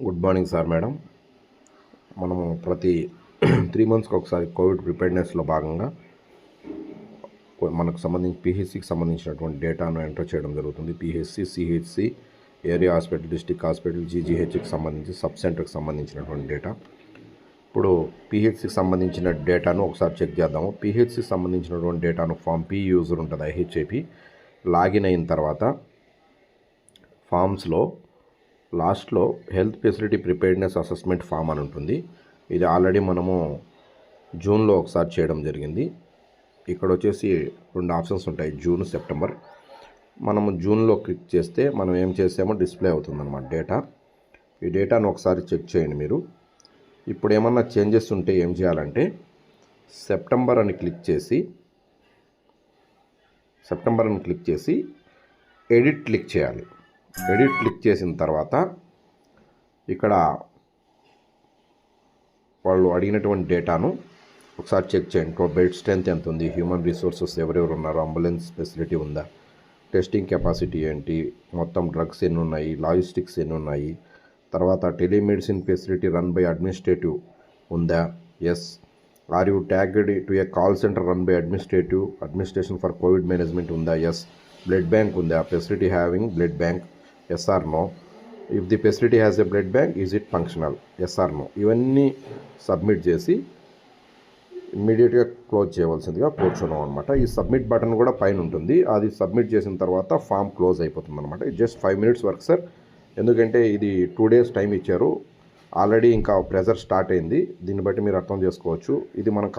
Good morning sir madam. మనము ప్రతి 3 మంత్స్కి ఒకసారి కోవిడ్ ప్రిపేర్నెస్లో భాగంగా మనకు సంబంధించి పిహెచ్సికి సంబంధించినటువంటి డేటాను ఎంటర్ చేయడం జరుగుతుంది. PHC, CHC, area hospital, district hospital, జీజీహెచ్కి సంబంధించి సబ్ సెంటర్కి సంబంధించినటువంటి డేటా. ఇప్పుడు పిహెచ్సికి సంబంధించిన డేటాను ఒకసారి చెక్ చేద్దాము. పిహెచ్సికి సంబంధించినటువంటి డేటాను ఫామ్ పి యూజర్ ఉంటుంది, ఐహెచ్ఏపి లాగిన్ అయిన తర్వాత ఫామ్స్లో లాస్ట్లో health facility preparedness assessment form అని ఉంటుంది. ఇది ఆల్రెడీ మనము జూన్లో ఒకసారి చేయడం జరిగింది. ఇక్కడ వచ్చేసి 2 ఆప్షన్స్ ఉంటాయి, జూన్, సెప్టెంబర్. మనము జూన్లో క్లిక్ చేస్తే మనం ఏం చేసామో డిస్ప్లే అవుతుందన్నమాట డేటా. ఈ డేటాను ఒకసారి చెక్ చేయండి మీరు. ఇప్పుడు ఏమన్నా చేంజెస్ ఉంటే ఏం చేయాలంటే సెప్టెంబర్ అని క్లిక్ చేసి ఎడిట్ క్లిక్ చేయాలి. ఎడిట్ క్లిక్ చేసిన తర్వాత ఇక్కడ వాళ్ళు అడిగినటువంటి డేటాను ఒకసారి చెక్ చేయండి. బెడ్ స్ట్రెంత్ ఎంత ఉంది, హ్యూమన్ రిసోర్సెస్ ఎవరెవరు ఉన్నారు, అంబులెన్స్ ఫెసిలిటీ ఉందా, టెస్టింగ్ కెపాసిటీ ఏంటి, మొత్తం డ్రగ్స్ ఎన్ని ఉన్నాయి, లాజిస్టిక్స్ ఎన్ని ఉన్నాయి, తర్వాత telemedicine facility run by administrative ఉందా, yes. Are you tagged to a call centre run by administration for Covid management ఉందా, ఎస్. బ్లడ్ బ్యాంక్ ఉందా, facility having blood bank, yes or no. If the facility has a blood bank, is it functional, yes or no. ఇవన్నీ submit చేసి ఇమ్మీడియట్గా close చేయవలసిందిగా కూర్చున్నాం అనమాట. ఈ submit button కూడా పైన ఉంటుంది. అది సబ్మిట్ చేసిన తర్వాత ఫామ్ క్లోజ్ అయిపోతుంది అనమాట. ఇది జస్ట్ 5 minutes వర్క్ సార్. ఎందుకంటే ఇది 2 days టైం ఇచ్చారు. ఆల్రెడీ ఇంకా ప్రెజర్ స్టార్ట్ అయింది. దీన్ని బట్టి మీరు అర్థం చేసుకోవచ్చు. ఇది మనం